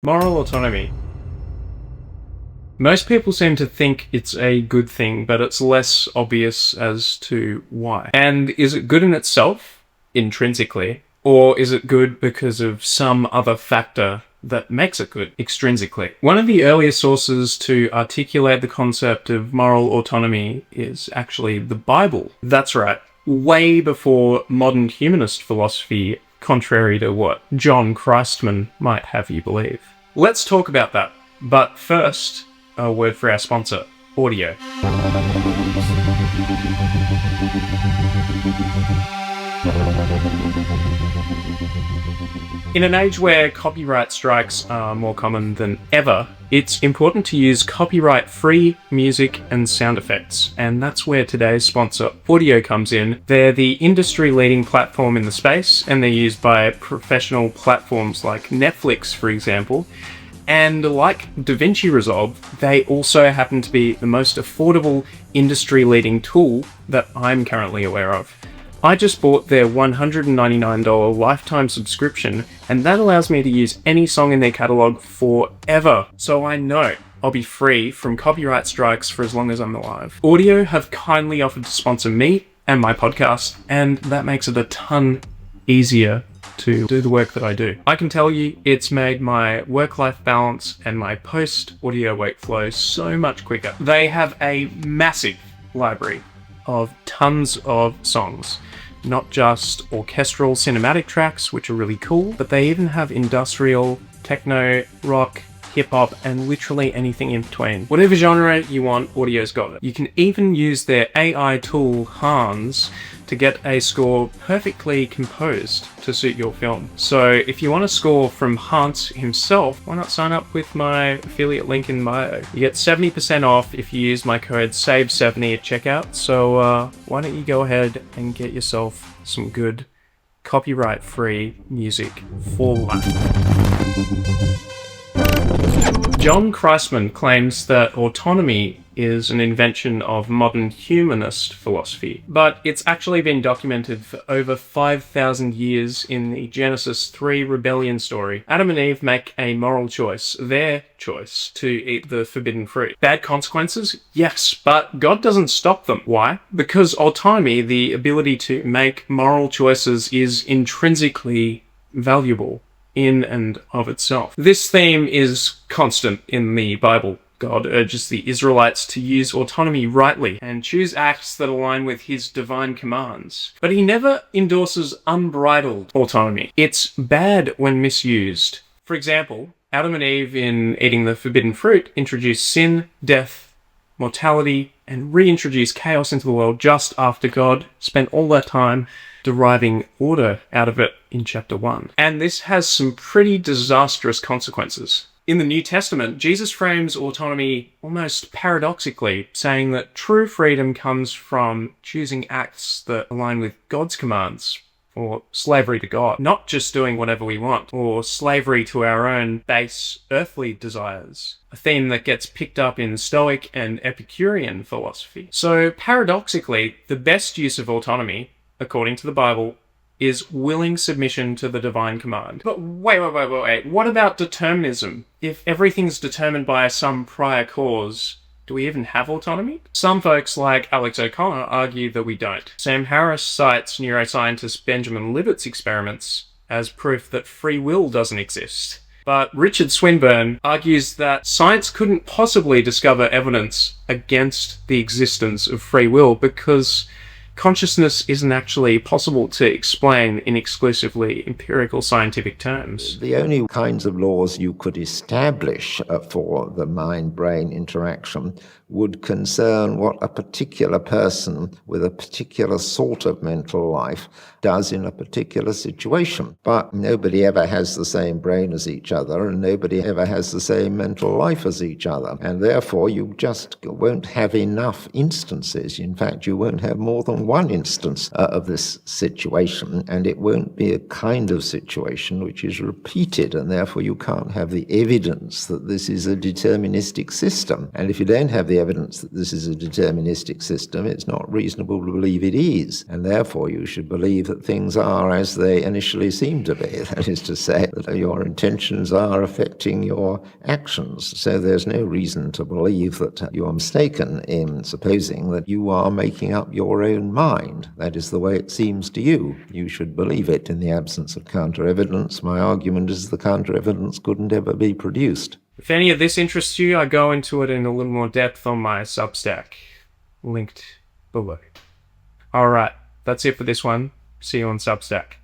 Moral autonomy. Most people seem to think it's a good thing, but it's less obvious as to why. And is it good in itself, intrinsically, or is it good because of some other factor that makes it good, extrinsically? One of the earliest sources to articulate the concept of moral autonomy is actually the Bible. That's right, way before modern humanist philosophy, contrary to what John Christman might have you believe. Let's talk about that, but first, a word for our sponsor, audio. In an age where copyright strikes are more common than ever, it's important to use copyright-free music and sound effects, and that's where today's sponsor, Audio, comes in. They're the industry-leading platform in the space, and they're used by professional platforms like Netflix, for example. And like DaVinci Resolve, they also happen to be the most affordable industry-leading tool that I'm currently aware of. I just bought their $199 lifetime subscription, and that allows me to use any song in their catalogue forever. So I know I'll be free from copyright strikes for as long as I'm alive. Audio have kindly offered to sponsor me and my podcast, and that makes it a ton easier to do the work that I do. I can tell you it's made my work-life balance and my post-audio workflow so much quicker. They have a massive library of tons of songs, not just orchestral cinematic tracks, which are really cool, but they even have industrial, techno, rock, hip-hop, and literally anything in between. Whatever genre you want, Audio's got it. You can even use their AI tool, Hans, to get a score perfectly composed to suit your film. So if you want a score from Hans himself, why not sign up with my affiliate link in bio? You get 70% off if you use my code SAVE70 at checkout, so why don't you go ahead and get yourself some good copyright-free music for life. John Christman claims that autonomy is an invention of modern humanist philosophy, but it's actually been documented for over 5,000 years in the Genesis 3 rebellion story. Adam and Eve make a moral choice, their choice, to eat the forbidden fruit. Bad consequences? Yes, but God doesn't stop them. Why? Because autonomy, the ability to make moral choices, is intrinsically valuable in and of itself. This theme is constant in the Bible. God urges the Israelites to use autonomy rightly and choose acts that align with his divine commands. But he never endorses unbridled autonomy. It's bad when misused. For example, Adam and Eve, in eating the forbidden fruit, introduced sin, death, mortality, and reintroduced chaos into the world just after God spent all that time deriving order out of it in chapter 1. And this has some pretty disastrous consequences. In the New Testament, Jesus frames autonomy almost paradoxically, saying that true freedom comes from choosing acts that align with God's commands, or slavery to God, not just doing whatever we want, or slavery to our own base earthly desires, a theme that gets picked up in Stoic and Epicurean philosophy. So paradoxically, the best use of autonomy, according to the Bible, is willing submission to the divine command. But wait, what about determinism? If everything's determined by some prior cause, do we even have autonomy? Some folks like Alex O'Connor argue that we don't. Sam Harris cites neuroscientist Benjamin Libet's experiments as proof that free will doesn't exist. But Richard Swinburne argues that science couldn't possibly discover evidence against the existence of free will because consciousness isn't actually possible to explain in exclusively empirical scientific terms. The only kinds of laws you could establish for the mind-brain interaction would concern what a particular person with a particular sort of mental life does in a particular situation. But nobody ever has the same brain as each other, and nobody ever has the same mental life as each other. And therefore, you just won't have enough instances. In fact, you won't have more than one instance of this situation, and it won't be a kind of situation which is repeated, and therefore you can't have the evidence that this is a deterministic system. And if you don't have the evidence that this is a deterministic system, it's not reasonable to believe it is, and therefore you should believe that things are as they initially seem to be. That is to say, that your intentions are affecting your actions. So there's no reason to believe that you are mistaken in supposing that you are making up your own mind. That is the way it seems to you. You should believe it in the absence of counter-evidence. My argument is the counter-evidence couldn't ever be produced. If any of this interests you, I go into it in a little more depth on my Substack, linked below. Alright, that's it for this one. See you on Substack.